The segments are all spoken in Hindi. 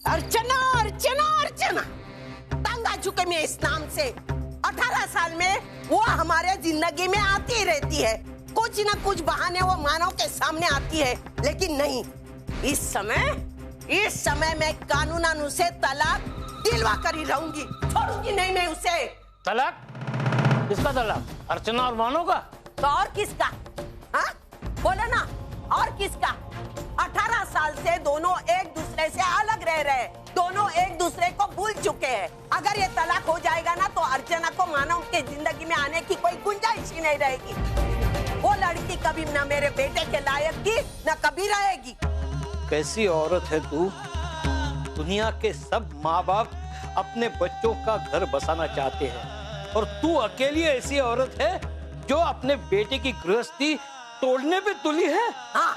अर्चना अर्चना अर्चना, तंग आ चुके मैं इस नाम से। 18 साल में वो हमारे जिंदगी में आती रहती है, कुछ न कुछ बहाने वो मानव के सामने आती है, लेकिन नहीं, इस समय मैं कानूनन उसे तलाक दिलवा कर ही रहूंगी, छोड़ूंगी नहीं मैं उसे। तलाक? किसका तलाक? अर्चना और मानव का? तो और किसका? हाँ बोलो ना, और किसका? 18 साल से दोनों एक दूसरे से अलग रह रहे, दोनों एक दूसरे को भूल चुके हैं। अगर ये तलाक हो जाएगा ना तो अर्चना को मानव के जिंदगी में आने की कोई गुंजाइश ही नहीं रहेगी। वो लड़की कभी न मेरे बेटे के लायक की न कभी रहेगी। कैसी औरत है तू? दुनिया के सब माँ बाप अपने बच्चों का घर बसाना चाहते हैं और तू अकेली ऐसी औरत है जो अपने बेटे की गृहस्थी तोड़ने पे तुली है। हाँ,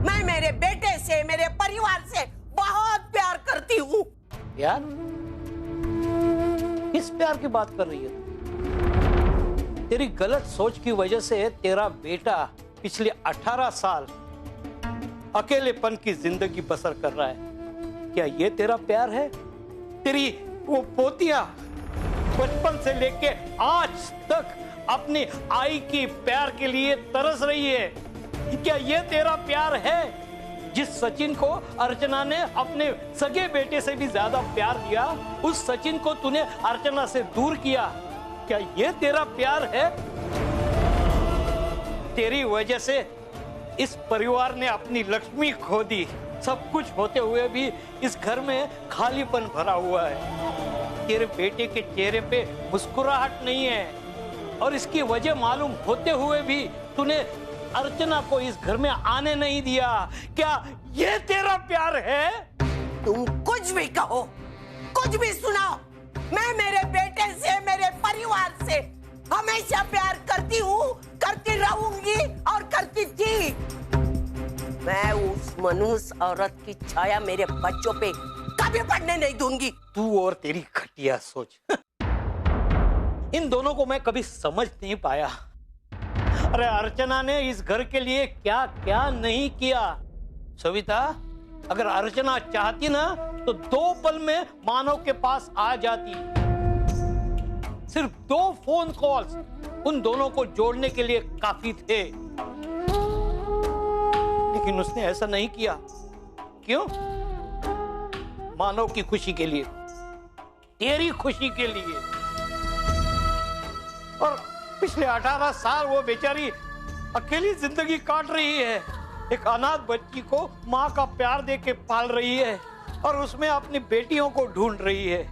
मैं मेरे बेटे से, मेरे परिवार से बहुत प्यार करती हूँ। प्यार? किस प्यार की बात कर रही है? तेरी गलत सोच की वजह से तेरा बेटा पिछले 18 साल अकेलेपन की जिंदगी बसर कर रहा है। क्या ये तेरा प्यार है? तेरी वो पोतियां बचपन से लेके आज तक अपनी आई की प्यार के लिए तरस रही है। क्या ये तेरा प्यार है? जिस सचिन को अर्चना ने अपने सगे बेटे से भी ज्यादा प्यार दिया, उस सचिन को तूने अर्चना से दूर किया। क्या ये तेरा प्यार है? तेरी वजह से इस परिवार ने अपनी लक्ष्मी खो दी। सब कुछ होते हुए भी इस घर में खालीपन भरा हुआ है। तेरे बेटे के चेहरे पे मुस्कुराहट नहीं है और इसकी वजह मालूम होते हुए भी तूने अर्चना को इस घर में आने नहीं दिया। क्या ये तेरा प्यार है? तुम कुछ भी कहो, कुछ भी सुनाओ, मैं मेरे बेटे से, मेरे परिवार से हमेशा प्यार करती हूँ, करती रहूंगी और करती थी। मैं उस मनुष्य औरत की छाया मेरे बच्चों पे कभी पड़ने नहीं दूंगी। तू और तेरी घटिया सोच। इन दोनों को मैं कभी समझ नहीं पाया। अरे अर्चना ने इस घर के लिए क्या क्या नहीं किया। सविता, अगर अर्चना चाहती ना तो 2 पल में मानव के पास आ जाती। सिर्फ 2 फोन कॉल्स उन दोनों को जोड़ने के लिए काफी थे, लेकिन उसने ऐसा नहीं किया। क्यों? मानव की खुशी के लिए, तेरी खुशी के लिए। और पिछले 18 साल वो बेचारी अकेली जिंदगी काट रही है। एक अनाथ बच्ची को माँ का प्यार देके पाल रही है और उसमें अपनी बेटियों को ढूंढ रही है।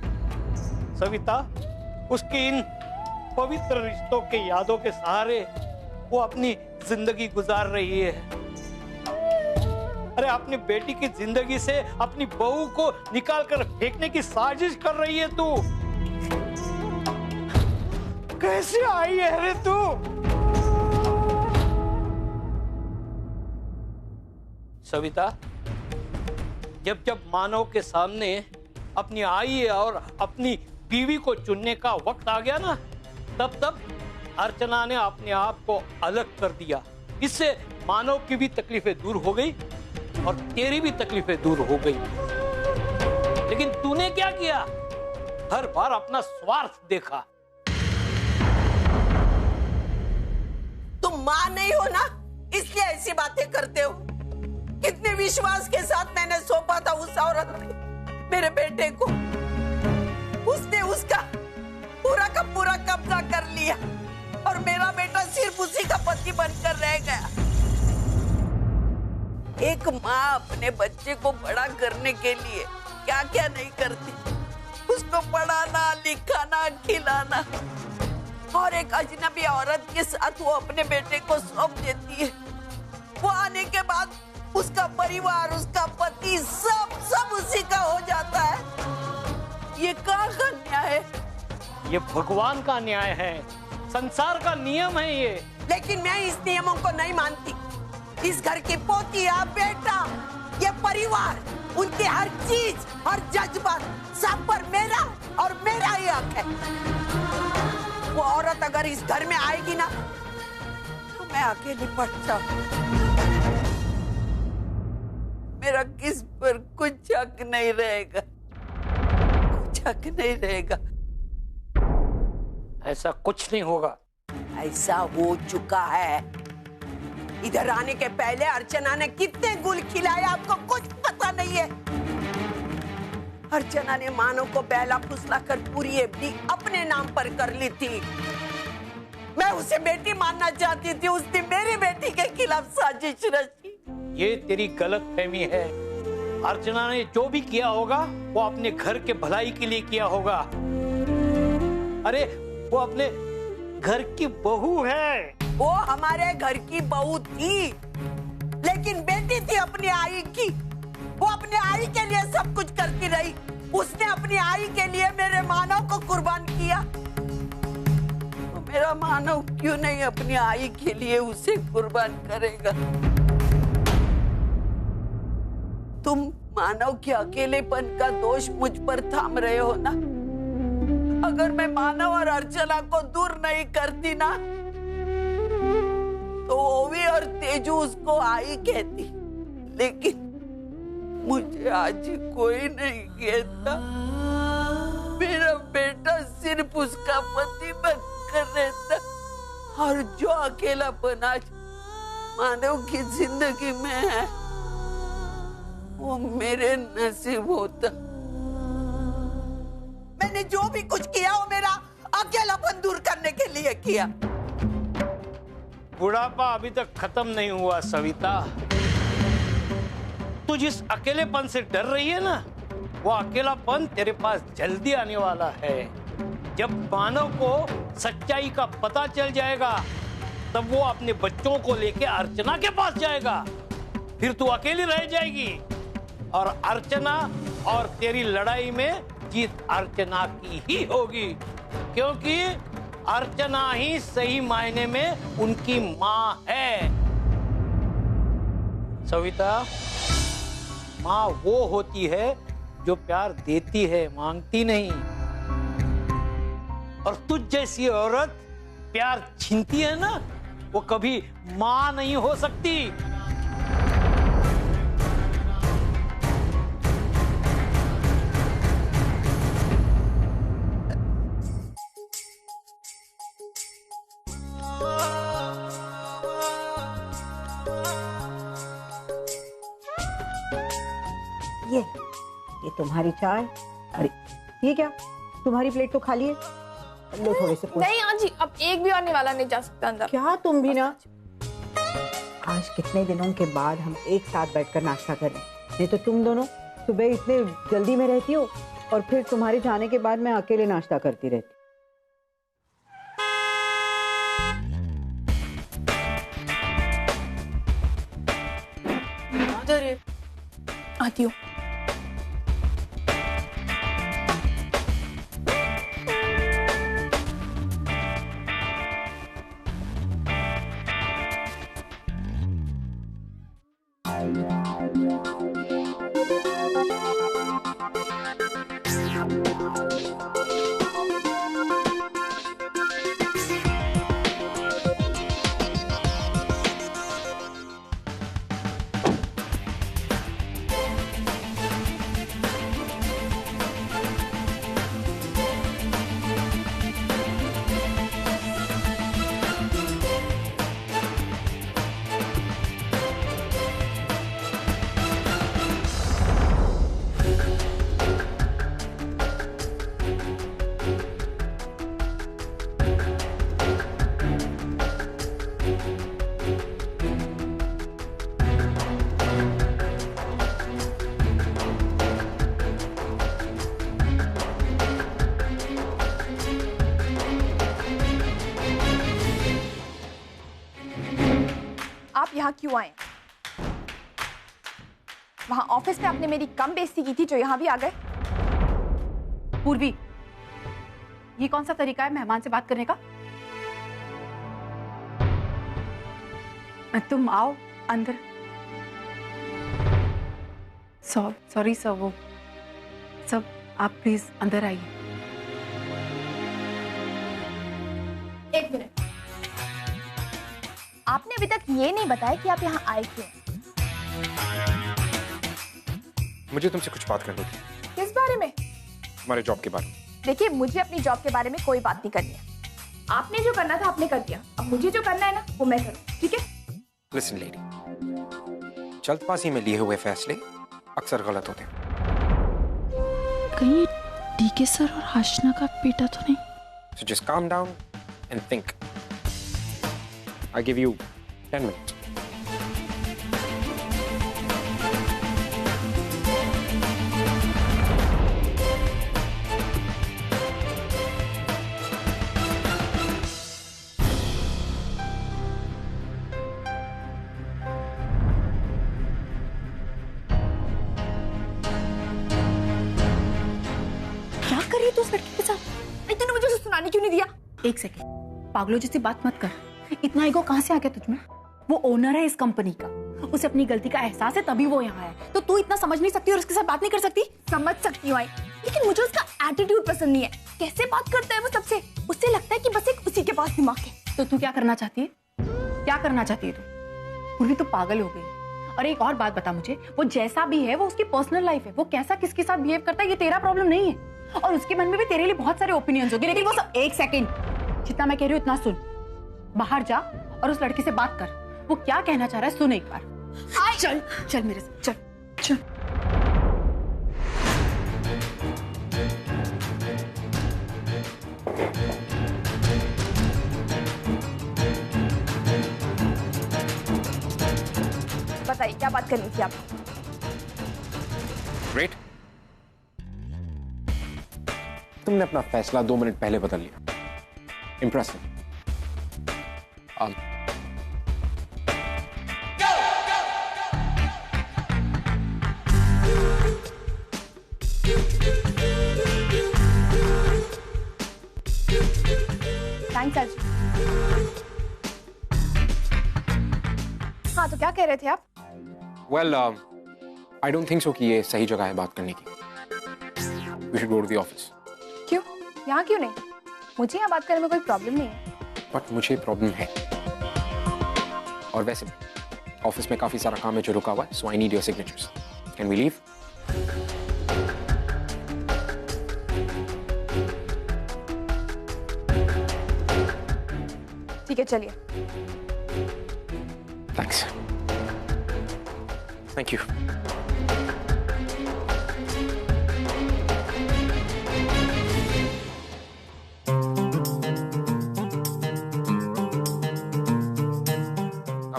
सविता, उसके इन पवित्र रिश्तों के यादों के सहारे वो अपनी जिंदगी गुजार रही है। अरे अपनी बेटी की जिंदगी से अपनी बहू को निकाल कर फेंकने की साजिश कर रही है तू। कैसे आई है रे तू? सविता, जब जब मानव के सामने अपनी आई और अपनी बीवी को चुनने का वक्त आ गया ना, तब तब अर्चना ने अपने आप को अलग कर दिया। इससे मानव की भी तकलीफें दूर हो गई और तेरी भी तकलीफें दूर हो गई। लेकिन तूने क्या किया? हर बार अपना स्वार्थ देखा। तुम मां नहीं हो ना, इसलिए ऐसी बातें करते हो। कितने विश्वास के साथ मैंने सौंपा था उस औरत पे मेरे बेटे को। उसने उसका पूरा का पूरा कब्जा कर लिया और मेरा बेटा सिर्फ उसी का पति बनकर रह गया। एक माँ अपने बच्चे को बड़ा करने के लिए क्या क्या नहीं करती। उसको पढ़ाना, लिखाना, खिलाना, और एक अजनबी औरत के साथ वो अपने बेटे को सौंप देती है। वो आने के बाद उसका परिवार, उसका पति, सब उसी का हो जाता है। ये कहाँ का न्याय है? ये भगवान का न्याय है, संसार का नियम है ये। लेकिन मैं इस नियमों को नहीं मानती। इस घर की पोतिया, बेटा, ये परिवार, उनके हर चीज, हर जज्बात, सब पर मेरा और मेरा ही हक है। वो औरत अगर इस घर में आएगी ना तो मैं अकेली पड़ जाऊं। मेरा किस पर कुछ हक नहीं रहेगा, कुछ हक नहीं रहेगा। ऐसा कुछ नहीं होगा। ऐसा हो चुका है। इधर आने के पहले अर्चना ने कितने गुल खिलाए आपको कुछ पता नहीं है। अर्चना ने मानव को बहला फुसला कर पूरी एफडी अपने नाम पर कर ली थी। मैं उसे बेटी मानना चाहती थी, उसने मेरी बेटी के खिलाफ साजिश रची। ये तेरी गलतफहमी है। अर्चना ने जो भी किया होगा वो अपने घर के भलाई के लिए किया होगा। अरे वो अपने घर की बहू है। वो हमारे घर की बहू थी, लेकिन बेटी थी अपनी आई की। वो अपने आई के लिए सब कुछ करती रही। उसने अपनी आई के लिए मेरे मानव को कुर्बान किया, तो मेरा मानव क्यों नहीं अपनी आई के लिए उसे कुर्बान करेगा? तुम मानव के अकेलेपन का दोष मुझ पर थाम रहे हो ना? अगर मैं मानव और अर्चना को दूर नहीं करती ना, तो ओवी और तेजू उसको आई कहती, लेकिन मुझे आज कोई नहीं कहता। मेरा बेटा सिर्फ उसका पति बनकर रहता, और जो अकेलापन आज मानव की जिंदगी में है वो मेरे नसीब होता। मैंने जो भी कुछ किया वो मेरा अकेलापन दूर करने के लिए किया। बुढ़ापा अभी तक खत्म नहीं हुआ सविता। तू जिस अकेलेपन से डर रही है ना, वो अकेलापन तेरे पास जल्दी आने वाला है। जब मानव को सच्चाई का पता चल जाएगा, तब वो अपने बच्चों को लेके अर्चना के पास जाएगा। फिर तू अकेली रह जाएगी, और अर्चना और तेरी लड़ाई में जीत अर्चना की ही होगी, क्योंकि अर्चना ही सही मायने में उनकी माँ है। सविता, माँ वो होती है जो प्यार देती है, मांगती नहीं। और तुझ जैसी औरत प्यार छीनती है ना, वो कभी माँ नहीं हो सकती। ये तुम्हारी चाय। अरे ये क्या, तुम्हारी प्लेट तो खाली है। लो थोड़े से। नहीं आजी, अब एक भी और निवाला नहीं जा सकता अंदर। क्या तुम भी ना। आज कितने दिनों के बाद हम एक साथ बैठकर नाश्ता करें। नहीं तो तुम दोनों सुबह इतने जल्दी में रहती हो, और फिर तुम्हारे जाने के बाद मैं अकेले नाश्ता करती रहती। आती हूँ। आप यहाँ क्यों आए? वहां ऑफिस में आपने मेरी कम बेइज्जती की थी, जो यहाँ भी आ गए। पूर्वी, ये कौन सा तरीका है मेहमान से बात करने का? तुम आओ अंदर। सॉरी सर, वो सब आप प्लीज अंदर आइए। एक मिनट, आपने अभी तक ये नहीं बताया कि आप यहाँ आए क्यों? मुझे तुमसे कुछ बात करनी थी, किस बारे में? तुम्हारे जॉब के बारे में। देखिए, मुझे अपनी जॉब के बारे में कोई बात नहीं करनी है। आपने जो करना था आपने कर दिया, अब मुझे जो करना है ना वो मैं करूँ, ठीक है? लिसन लेडी, जल्दबाजी में लिए हुए फैसले अक्सर गलत होते हैं। कहीं डीके सर और हाशना का बेटा तो नहीं? So just calm down and think. I give you 10 minutes. क्या कर रही है तू उस लड़की के साथ? अरे तूने मुझे उसे सुनाने क्यों नहीं दिया? एक सेकेंड, पागलों जैसी बात मत कर। इतना ईगो कहाँ से आ गया तुझमें? वो ओनर है इस कंपनी का, उसे अपनी गलती का एहसास है तभी वो यहाँ है। तो तू इतना समझ नहीं सकती और उसके साथ बात नहीं कर सकती? समझ सकती हूँ आई, लेकिन मुझे उसका एटीट्यूड पसंद नहीं है। कैसे बात करता है वो सबसे? उससे लगता है कि बस एक उसी के पास दिमाग है। तो तू क्या करना चाहती है? क्या करना चाहती है तू? पूरी तो पागल हो गई। और एक और बात बता मुझे, वो जैसा भी है वो उसकी पर्सनल लाइफ है, वो कैसा किसके साथ बिहेव करता है ये तेरा प्रॉब्लम नहीं है। और उसके मन में भी तेरे लिए बहुत सारे ओपिनियंस होंगे, लेकिन वो सब। एक सेकंड, जितना मैं कह रही हूँ इतना सुन। बाहर जा और उस लड़के से बात कर, वो क्या कहना चाह रहा है सुन एक बार। चल चल मेरे साथ, चल चल। बताइए क्या बात करनी थी आपको? Great. तुमने अपना फैसला 2 मिनट पहले बदल लिया। Impressive. थैंक्स आज। हाँ, तो क्या कह रहे थे आप? Well, I don't think so कि ये सही जगह है बात करने की। We should go to the office. क्यों? यहाँ क्यों नहीं? मुझे यहाँ बात करने में कोई प्रॉब्लम नहीं है। But मुझे प्रॉब्लम है। और वैसे ऑफिस में काफी सारा काम है जो रुका हुआ है, so I need your signatures. Can we leave? ठीक है, चलिए। Thanks. Thank you.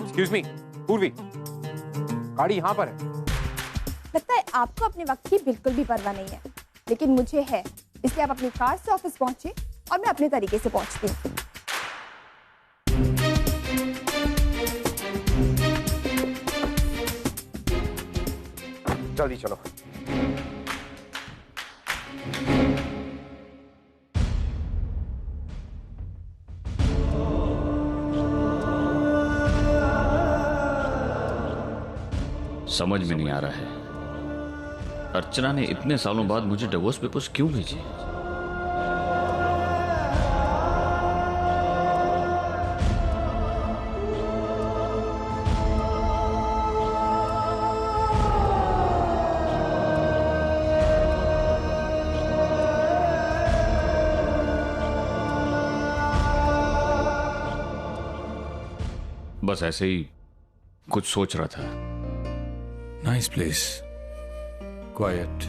Excuse me, पूर्वी, गाड़ी यहाँ पर है। लगता है आपको अपने वक्त की बिल्कुल भी परवाह नहीं है, लेकिन मुझे है, इसलिए आप अपनी कार से ऑफिस पहुंचे और मैं अपने तरीके से पहुंचती हूँ। जल्दी चलो। समझ में नहीं आ रहा है, अर्चना ने इतने सालों बाद मुझे डिवोर्स पेपर्स क्यों भेजे? बस ऐसे ही कुछ सोच रहा था। Nice place. Quiet.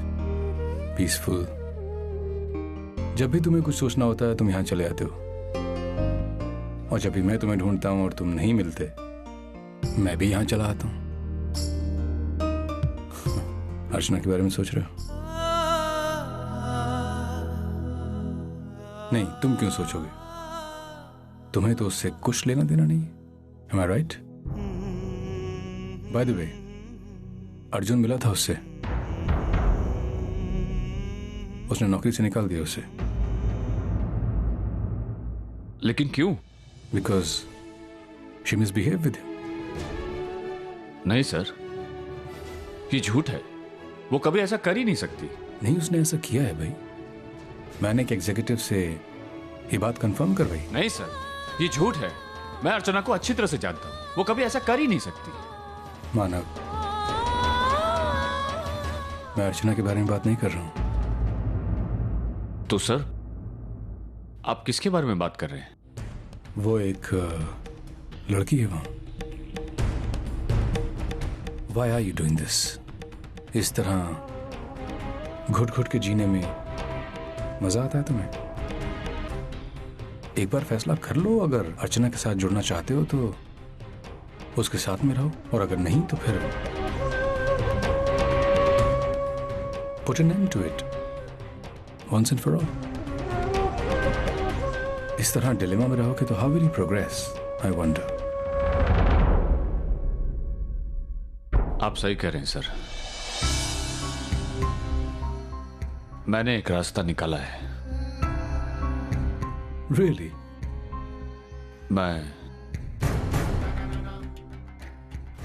Peaceful. जब भी तुम्हें कुछ सोचना होता है तुम यहाँ चले आते हो, और जब भी मैं तुम्हें ढूंढता हूँ और तुम नहीं मिलते, मैं भी यहाँ चला आता हूँ। अर्चना के बारे में सोच रहे हो? नहीं, तुम क्यों सोचोगे? तुम्हें तो उससे कुछ लेना देना नहीं है। Am I right? By the way, Arjun मिला था उससे, उसने नौकरी से निकाल दिया उसे। लेकिन क्यों? Because she misbehaved with him. नहीं सर, ये झूठ है, वो कभी ऐसा कर ही नहीं सकती। नहीं, उसने ऐसा किया है भाई। मैंने एक एग्जीक्यूटिव से ये बात कंफर्म करवाई। नहीं सर, ये झूठ है। मैं अर्चना को अच्छी तरह से जानता हूँ, वो कभी ऐसा कर ही नहीं सकती। मानव, मैं अर्चना के बारे में बात नहीं कर रहा हूं। तो सर, आप किसके बारे में बात कर रहे हैं? वो एक लड़की है वहां। Why are you doing this? इस तरह घुट घुट के जीने में मजा आता है तुम्हें? एक बार फैसला कर लो, अगर अर्चना के साथ जुड़ना चाहते हो तो उसके साथ में रहो, और अगर नहीं तो फिर put an end to it once and for all. इस तरह डिलेमा में रहोगे तो how will you progress? I wonder. आप सही कह रहे हैं सर। मैंने एक रास्ता निकाला है। Really? मैं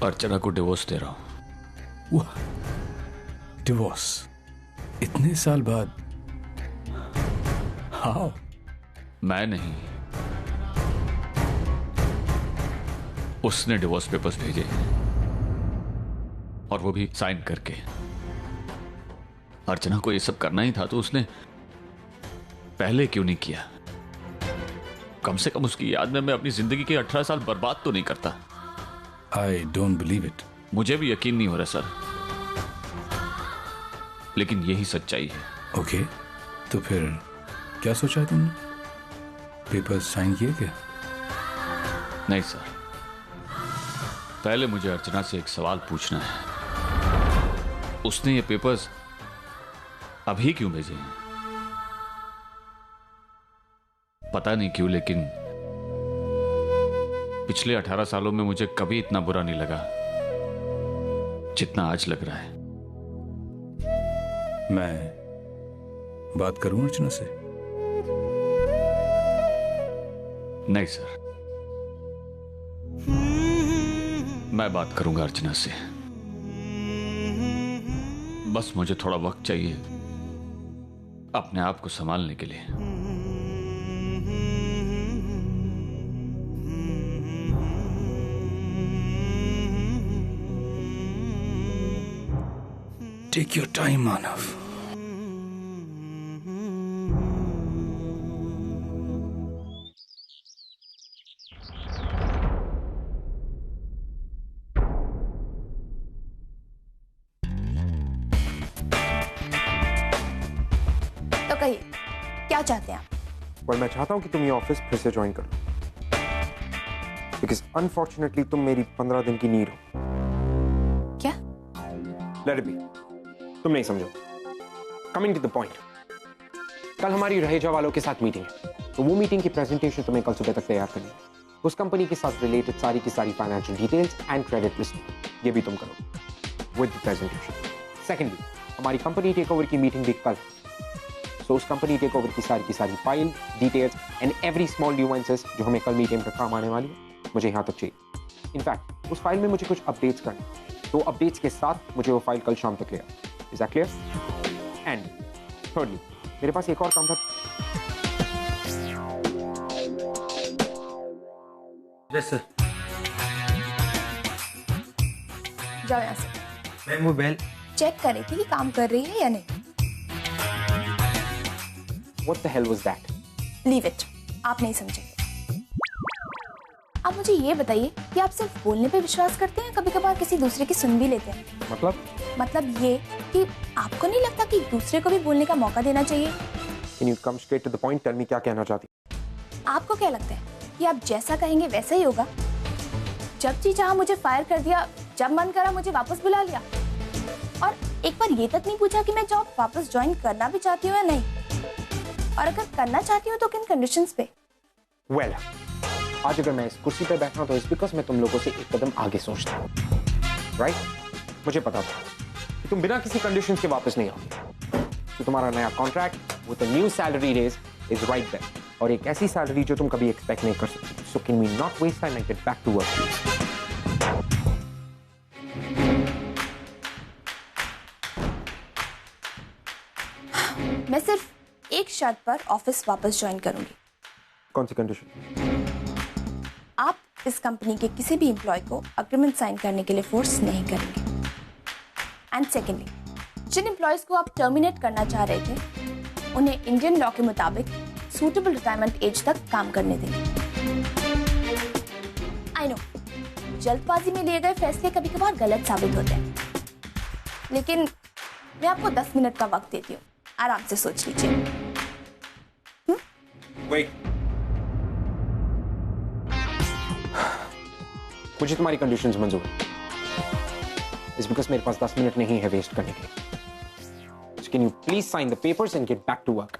अर्चना को डिवोर्स दे रहा हूं। What? Divorce? इतने साल बाद? How? मैं नहीं, उसने डिवोर्स पेपर्स भेजे, और वो भी साइन करके। अर्चना को ये सब करना ही था तो उसने पहले क्यों नहीं किया? कम से कम उसकी याद में मैं अपनी जिंदगी के 18 साल बर्बाद तो नहीं करता। I don't believe it. मुझे भी यकीन नहीं हो रहा सर, लेकिन यही सच्चाई है। ओके, तो फिर क्या सोचा है तुमने? पेपर्स साइन किए क्या? नहीं सर, पहले मुझे अर्चना से एक सवाल पूछना है। उसने ये पेपर्स अभी क्यों भेजे हैं? पता नहीं क्यों, लेकिन पिछले 18 सालों में मुझे कभी इतना बुरा नहीं लगा जितना आज लग रहा है। मैं बात करूं अर्चना से? नहीं सर, मैं बात करूंगा अर्चना से। बस मुझे थोड़ा वक्त चाहिए अपने आप को संभालने के लिए। Take your time, Manav. तो कहिए, क्या चाहते हैं आप? और मैं चाहता हूं कि तुम ये ऑफिस फिर से ज्वाइन करो, बिकॉज अनफॉर्चुनेटली तुम मेरी 15 दिन की नीड हो। क्या? लेट इट बी, तुम नहीं समझो। कमिंग टू द पॉइंट, कल हमारी रहेजा वालों के साथ मीटिंग है, तो वो मीटिंग की प्रेजेंटेशन तुम्हें कल सुबह तक तैयार करनी है। उस कंपनी के साथ रिलेटेड सारी की सारी financial details and credit list, ये भी तुम करो विद द प्रेजेंटेशन। सेकेंडली, हमारी कंपनी टेक ओवर की मीटिंग भी कल, सो उस कंपनी टेक ओवर की सारी file details and every small nuances जो हमें कल मीटिंग का काम आने वाली है, मुझे यहाँ तक चाहिए। इनफैक्ट उस फाइल में मुझे कुछ अपडेट्स करने, तो अपडेट्स के साथ मुझे वो फाइल कल शाम तक ले आओ। Is that clear? And thirdly, मेरे पास एक और काम था। Yes sir. जाओ यहाँ से। मैम वो बेल चेक करें कि काम कर रही है या नहीं। What the hell was that? Leave it, आप नहीं समझेंगे। आप मुझे ये बताइए कि आप सिर्फ बोलने पे विश्वास करते हैं, कभी कभार किसी दूसरे की सुन भी लेते हैं? मतलब ये कि आपको नहीं लगता कि दूसरे को भी बोलने का मौका देना चाहिए? Can you come straight to the point? Tell me क्या कहना चाहती? आपको क्या लगता है कि आप जैसा कहेंगे वैसा ही होगा? जब जी चाहा मुझे फायर कर दिया, जब मन करा मुझे वापस बुला लिया, और एक बार ये तक नहीं पूछा कि मैं जॉब वापस ज्वाइन करना भी चाहती हूँ या नहीं, और अगर करना चाहती हूँ तो किन कंडीशंस पे? Well, आज अगर मैं इस कुर्सी पे बैठा हूं तो इस बिकॉज मैं तुम लोगों से एक कदम आगे सोचता हूँ, राइट? मुझे पता था कि तुम बिना किसी कंडीशन के वापस नहीं आओगे, तो तुम्हारा नया contract with a new salary raise is right there, और एक ऐसी सैलरी जो तुम कभी एक्सपेक्ट नहीं कर सकते। So can we not waste time and get back to work? मैं सिर्फ एक शर्त पर ऑफिस वापस ज्वाइन करूंगी। कौन सी कंडीशन? आप इस कंपनी के किसी भी एम्प्लॉय को अग्रीमेंट साइन करने के लिए फोर्स नहीं करेंगे। एंड सेकेंडली, जिन एम्प्लॉयज को आप टर्मिनेट करना चाह रहे थे उन्हें इंडियन लॉ के मुताबिक सूटेबल रिटायरमेंट एज तक काम करने देंगे। आई नो जल्दबाजी में लिए गए फैसले कभी कभार गलत साबित होते हैं, लेकिन मैं आपको 10 मिनट का वक्त देती हूँ, आराम से सोच लीजिए। मुझे तुम्हारी कंडीशंस मंजूर है, इस बिकॉज मेरे पास 10 मिनट नहीं है वेस्ट करने के लिए। So can you please sign the papers and get back to work?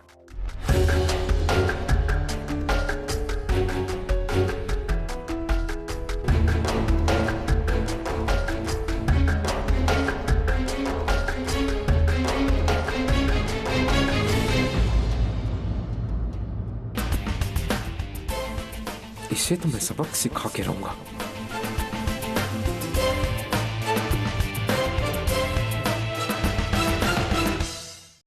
इसे तो मैं सबक सिखा के रहूंगा।